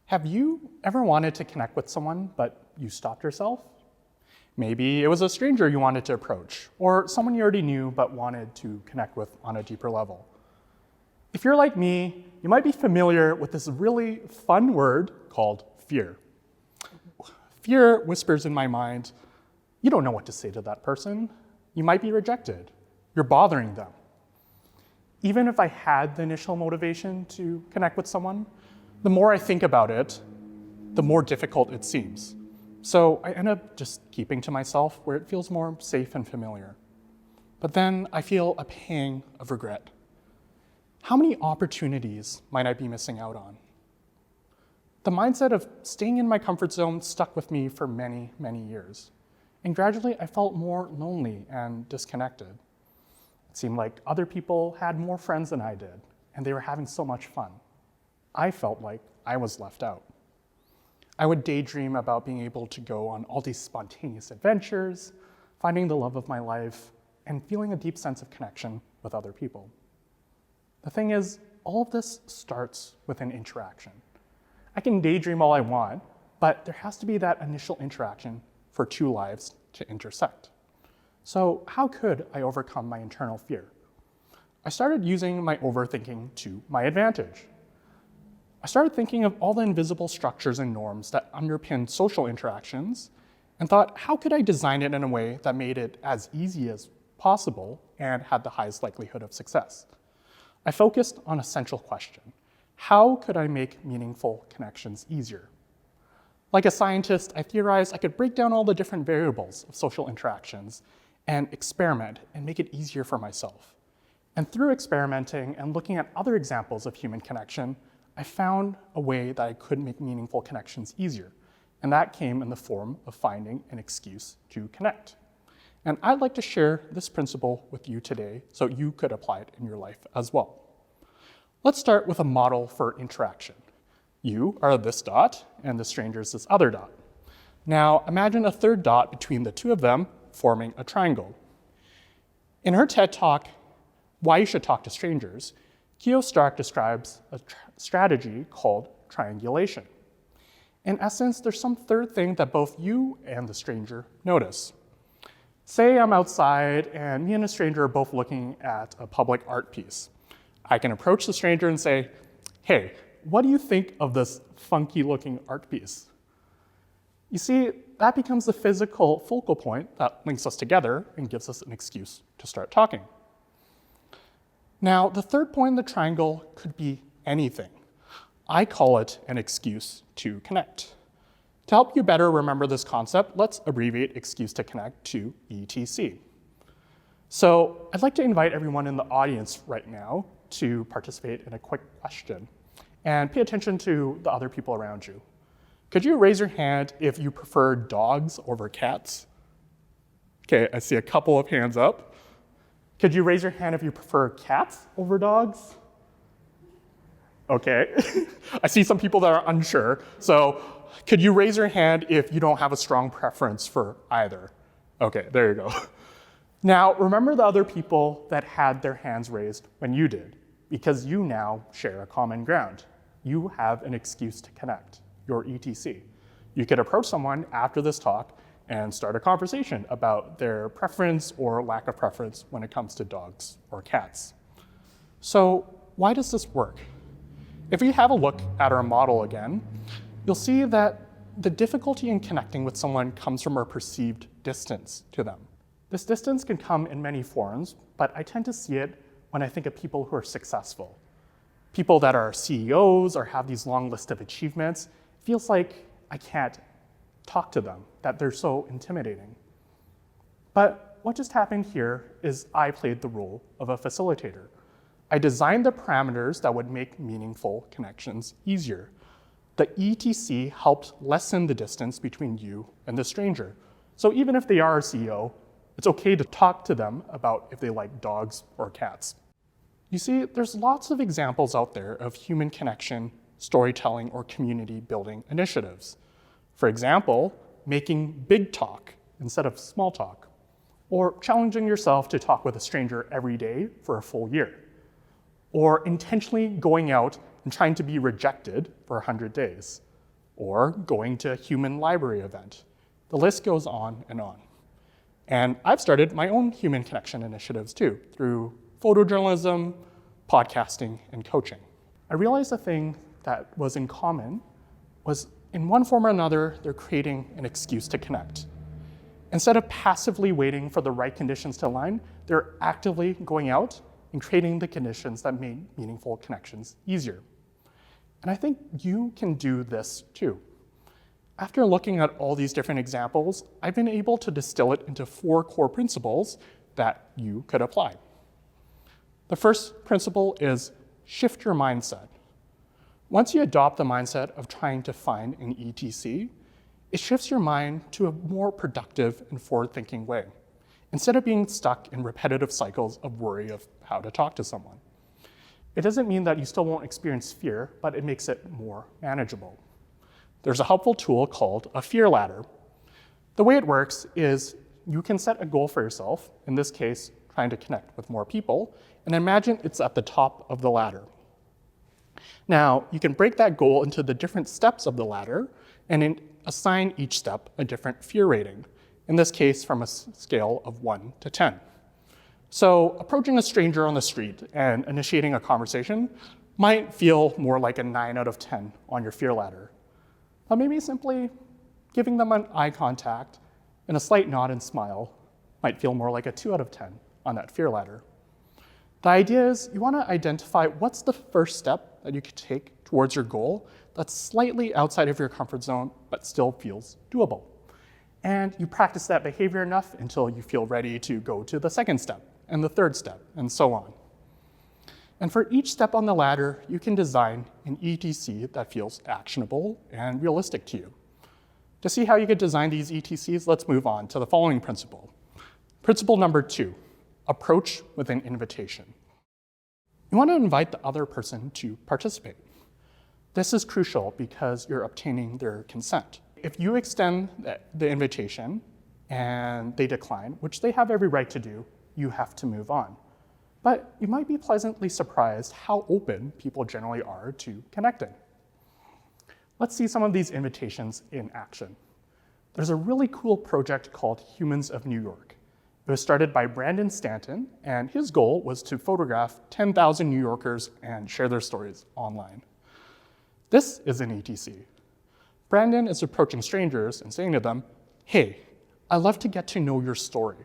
Have you ever wanted to connect with someone, but you stopped yourself? Maybe it was a stranger you wanted to approach, or someone you already knew but wanted to connect with on a deeper level. If you're like me, you might be familiar with this really fun word called fear. Fear whispers in my mind, you don't know what to say to that person. You might be rejected. You're bothering them. Even if I had the initial motivation to connect with someone, the more I think about it, the more difficult it seems. So I end up just keeping to myself where it feels more safe and familiar. But then I feel a pang of regret. How many opportunities might I be missing out on? The mindset of staying in my comfort zone stuck with me for many, many years. And gradually I felt more lonely and disconnected. It seemed like other people had more friends than I did, and they were having so much fun. I felt like I was left out. I would daydream about being able to go on all these spontaneous adventures, finding the love of my life, and feeling a deep sense of connection with other people. The thing is, all of this starts with an interaction. I can daydream all I want, but there has to be that initial interaction for two lives to intersect. So how could I overcome my internal fear? I started using my overthinking to my advantage. I started thinking of all the invisible structures and norms that underpin social interactions and thought, how could I design it in a way that made it as easy as possible and had the highest likelihood of success? I focused on a central question. How could I make meaningful connections easier? Like a scientist, I theorized I could break down all the different variables of social interactions and experiment and make it easier for myself. And through experimenting and looking at other examples of human connection, I found a way that I could make meaningful connections easier. And that came in the form of finding an excuse to connect. And I'd like to share this principle with you today so you could apply it in your life as well. Let's start with a model for interaction. You are this dot, and the stranger is this other dot. Now imagine a third dot between the two of them forming a triangle. In her TED Talk, Why You Should Talk to Strangers, Keo Stark describes a strategy called triangulation. In essence, there's some third thing that both you and the stranger notice. Say I'm outside and me and a stranger are both looking at a public art piece. I can approach the stranger and say, hey, what do you think of this funky looking art piece? You see, that becomes the physical focal point that links us together and gives us an excuse to start talking. Now, the third point in the triangle could be anything. I call it an excuse to connect. To help you better remember this concept, let's abbreviate excuse to connect to ETC. So I'd like to invite everyone in the audience right now to participate in a quick question and pay attention to the other people around you. Could you raise your hand if you prefer dogs over cats? Okay, I see a couple of hands up. Could you raise your hand if you prefer cats over dogs? Okay, I see some people that are unsure. So could you raise your hand if you don't have a strong preference for either? Okay, there you go. Now, remember the other people that had their hands raised when you did, because you now share a common ground. You have an excuse to connect, your ETC. You could approach someone after this talk and start a conversation about their preference or lack of preference when it comes to dogs or cats. So why does this work? If we have a look at our model again, you'll see that the difficulty in connecting with someone comes from our perceived distance to them. This distance can come in many forms, but I tend to see it when I think of people who are successful. People that are CEOs or have these long lists of achievements, it feels like I can't talk to them, that they're so intimidating. But what just happened here is I played the role of a facilitator. I designed the parameters that would make meaningful connections easier. The ETC helped lessen the distance between you and the stranger. So even if they are a CEO, it's okay to talk to them about if they like dogs or cats. You see, there's lots of examples out there of human connection, storytelling, or community building initiatives. For example, making big talk instead of small talk, or challenging yourself to talk with a stranger every day for a full year, or intentionally going out and trying to be rejected for 100 days. or going to a human library event. The list goes on and on. And I've started my own human connection initiatives too, through photojournalism, podcasting, and coaching. I realized the thing that was in common was in one form or another, they're creating an excuse to connect. Instead of passively waiting for the right conditions to align, they're actively going out and creating the conditions that made meaningful connections easier. And I think you can do this too. After looking at all these different examples, I've been able to distill it into 4 core principles that you could apply. The first principle is shift your mindset. Once you adopt the mindset of trying to find an ETC, it shifts your mind to a more productive and forward-thinking way, instead of being stuck in repetitive cycles of worry of how to talk to someone. It doesn't mean that you still won't experience fear, but it makes it more manageable. There's a helpful tool called a fear ladder. The way it works is you can set a goal for yourself, in this case, trying to connect with more people, and imagine it's at the top of the ladder. Now, you can break that goal into the different steps of the ladder and assign each step a different fear rating, in this case from a scale of 1 to 10. So approaching a stranger on the street and initiating a conversation might feel more like a 9 out of 10 on your fear ladder. But maybe simply giving them an eye contact and a slight nod and smile might feel more like a 2 out of 10 on that fear ladder. The idea is you want to identify what's the first step that you could take towards your goal that's slightly outside of your comfort zone but still feels doable. And you practice that behavior enough until you feel ready to go to the second step and the third step and so on. And for each step on the ladder, you can design an ETC that feels actionable and realistic to you. To see how you could design these ETCs, let's move on to the following principle. Principle number 2, approach with an invitation. You want to invite the other person to participate. This is crucial because you're obtaining their consent. If you extend the invitation and they decline, which they have every right to do, you have to move on. But you might be pleasantly surprised how open people generally are to connecting. Let's see some of these invitations in action. There's a really cool project called Humans of New York. It was started by Brandon Stanton, and his goal was to photograph 10,000 New Yorkers and share their stories online. This is an ETC. Brandon is approaching strangers and saying to them, "Hey, I'd love to get to know your story.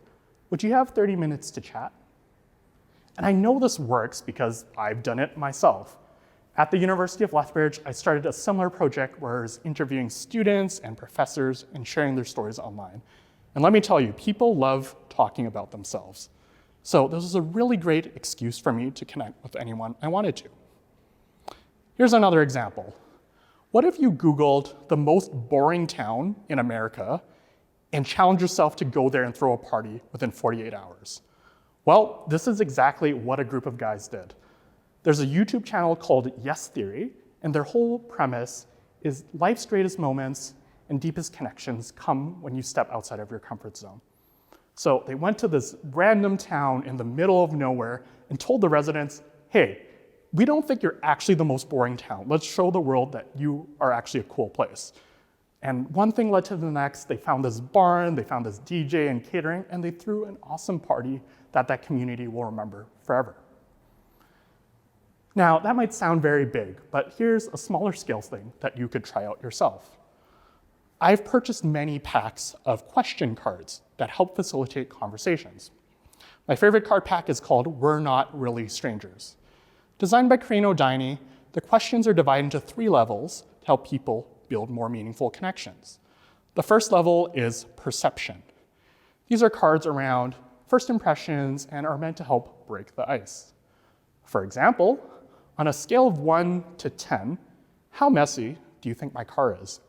Would you have 30 minutes to chat?" And I know this works because I've done it myself. At the University of Lethbridge, I started a similar project where I was interviewing students and professors and sharing their stories online. And let me tell you, people love talking about themselves. So this was a really great excuse for me to connect with anyone I wanted to. Here's another example. What if you Googled the most boring town in America and challenged yourself to go there and throw a party within 48 hours? Well, this is exactly what a group of guys did. There's a YouTube channel called Yes Theory, and their whole premise is life's greatest moments and deepest connections come when you step outside of your comfort zone. So they went to this random town in the middle of nowhere and told the residents, "Hey, we don't think you're actually the most boring town. Let's show the world that you are actually a cool place." And one thing led to the next. They found this barn, they found this DJ and catering, and they threw an awesome party that community will remember forever. Now, that might sound very big, but here's a smaller scale thing that you could try out yourself. I've purchased many packs of question cards that help facilitate conversations. My favorite card pack is called We're Not Really Strangers. Designed by Crane O'Diny, the questions are divided into 3 levels to help people build more meaningful connections. The first level is perception. These are cards around first impressions and are meant to help break the ice. For example, on a scale of 1 to 10, how messy do you think my car is?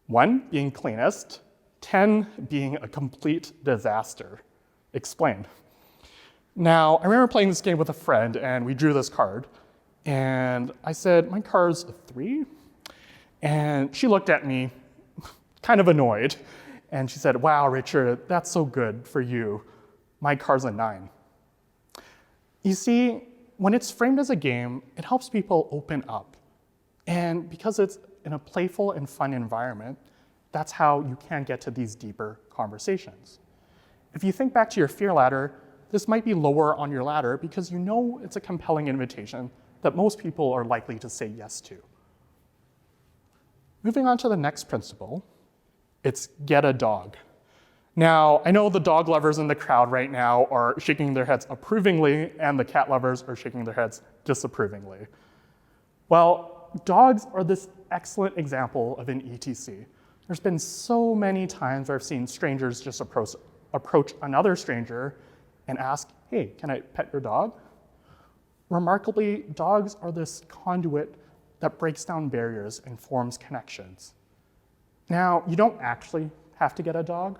1 being cleanest, 10 being a complete disaster. Explain. Now, I remember playing this game with a friend and we drew this card and I said, "My car's a 3. And she looked at me kind of annoyed and she said, "Wow, Richard, that's so good for you. My car's a 9. You see, when it's framed as a game, it helps people open up. And because it's in a playful and fun environment, that's how you can get to these deeper conversations. If you think back to your fear ladder, this might be lower on your ladder because you know it's a compelling invitation that most people are likely to say yes to. Moving on to the next principle, it's get a dog. Now, I know the dog lovers in the crowd right now are shaking their heads approvingly, and the cat lovers are shaking their heads disapprovingly. Well, dogs are this excellent example of an ETC. There's been so many times where I've seen strangers just approach another stranger and ask, hey, can I pet your dog? Remarkably, dogs are this conduit that breaks down barriers and forms connections. Now, you don't actually have to get a dog.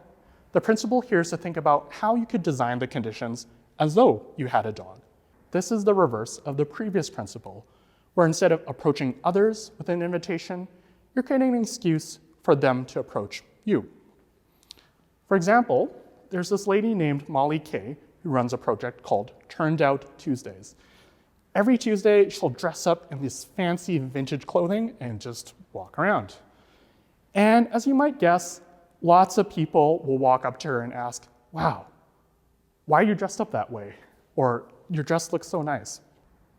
The principle here is to think about how you could design the conditions as though you had a dog. This is the reverse of the previous principle, where instead of approaching others with an invitation, you're creating an excuse for them to approach you. For example, there's this lady named Molly Kay who runs a project called Turned Out Tuesdays. Every Tuesday, she'll dress up in this fancy vintage clothing and just walk around. And as you might guess, lots of people will walk up to her and ask, wow, why are you dressed up that way? Or your dress looks so nice.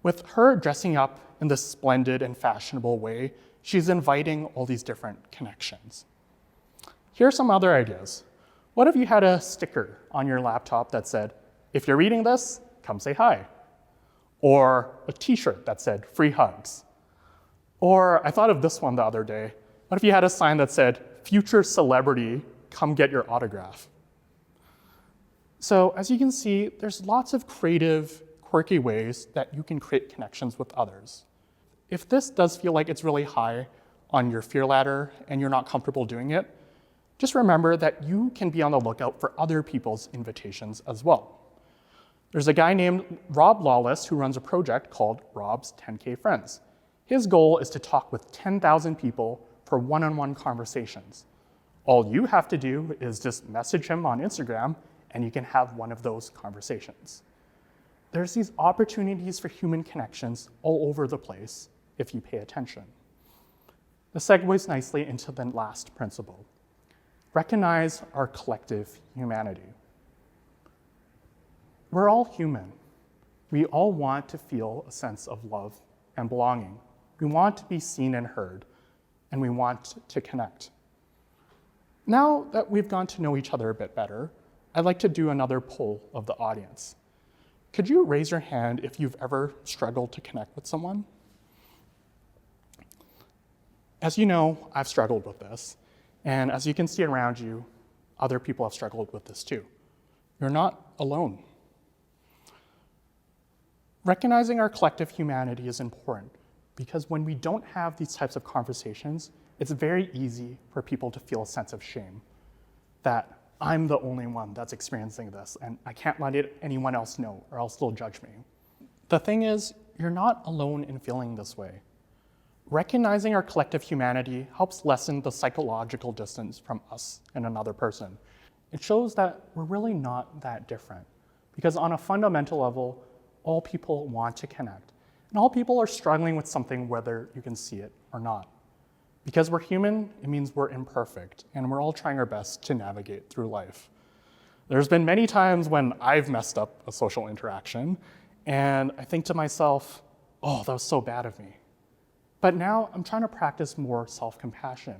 With her dressing up in this splendid and fashionable way, she's inviting all these different connections. Here are some other ideas. What if you had a sticker on your laptop that said, if you're reading this, come say hi? Or a t-shirt that said, free hugs? Or I thought of this one the other day. What if you had a sign that said, future celebrity, come get your autograph? So as you can see, there's lots of creative, quirky ways that you can create connections with others. If this does feel like it's really high on your fear ladder and you're not comfortable doing it, just remember that you can be on the lookout for other people's invitations as well. There's a guy named Rob Lawless who runs a project called Rob's 10K Friends. His goal is to talk with 10,000 people for one-on-one conversations. All you have to do is just message him on Instagram and you can have one of those conversations. There's these opportunities for human connections all over the place if you pay attention. This segues nicely into the last principle. Recognize our collective humanity. We're all human. We all want to feel a sense of love and belonging. We want to be seen and heard, and we want to connect. Now that we've gotten to know each other a bit better, I'd like to do another poll of the audience. Could you raise your hand if you've ever struggled to connect with someone? As you know, I've struggled with this, and as you can see around you, other people have struggled with this too. You're not alone. Recognizing our collective humanity is important because when we don't have these types of conversations, it's very easy for people to feel a sense of shame that I'm the only one that's experiencing this and I can't let anyone else know or else they'll judge me. The thing is, you're not alone in feeling this way. Recognizing our collective humanity helps lessen the psychological distance from us and another person. It shows that we're really not that different because on a fundamental level, all people want to connect. And all people are struggling with something whether you can see it or not. Because we're human, it means we're imperfect, and we're all trying our best to navigate through life. There's been many times when I've messed up a social interaction, and I think to myself, oh, that was so bad of me. But now I'm trying to practice more self-compassion,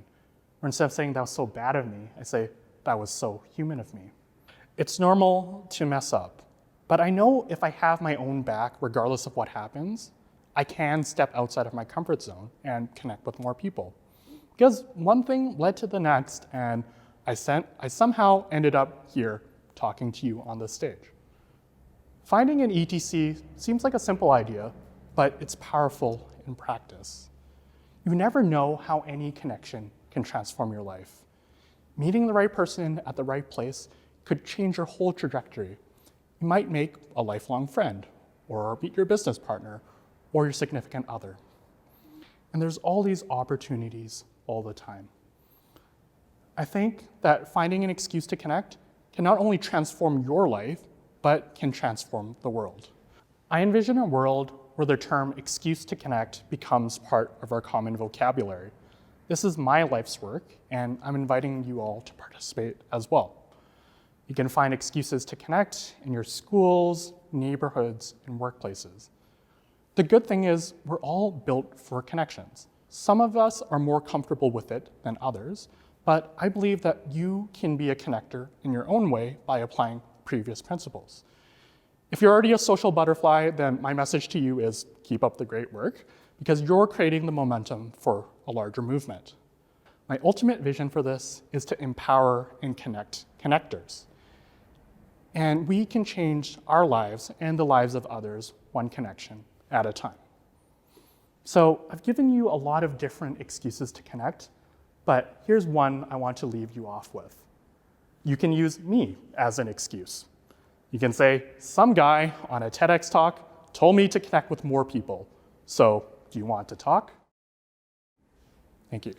where instead of saying that was so bad of me, I say that was so human of me. It's normal to mess up. But I know if I have my own back, regardless of what happens, I can step outside of my comfort zone and connect with more people. Because one thing led to the next, and I somehow ended up here talking to you on this stage. Finding an ETC seems like a simple idea, but it's powerful in practice. You never know how any connection can transform your life. Meeting the right person at the right place could change your whole trajectory. You might make a lifelong friend, or meet your business partner, or your significant other. And there's all these opportunities all the time. I think that finding an excuse to connect can not only transform your life, but can transform the world. I envision a world where the term excuse to connect becomes part of our common vocabulary. This is my life's work, and I'm inviting you all to participate as well. You can find excuses to connect in your schools, neighborhoods, and workplaces. The good thing is we're all built for connections. Some of us are more comfortable with it than others, but I believe that you can be a connector in your own way by applying previous principles. If you're already a social butterfly, then my message to you is keep up the great work, because you're creating the momentum for a larger movement. My ultimate vision for this is to empower and connect connectors. And we can change our lives and the lives of others one connection at a time. So I've given you a lot of different excuses to connect, but here's one I want to leave you off with. You can use me as an excuse. You can say, some guy on a TEDx talk told me to connect with more people. So do you want to talk? Thank you.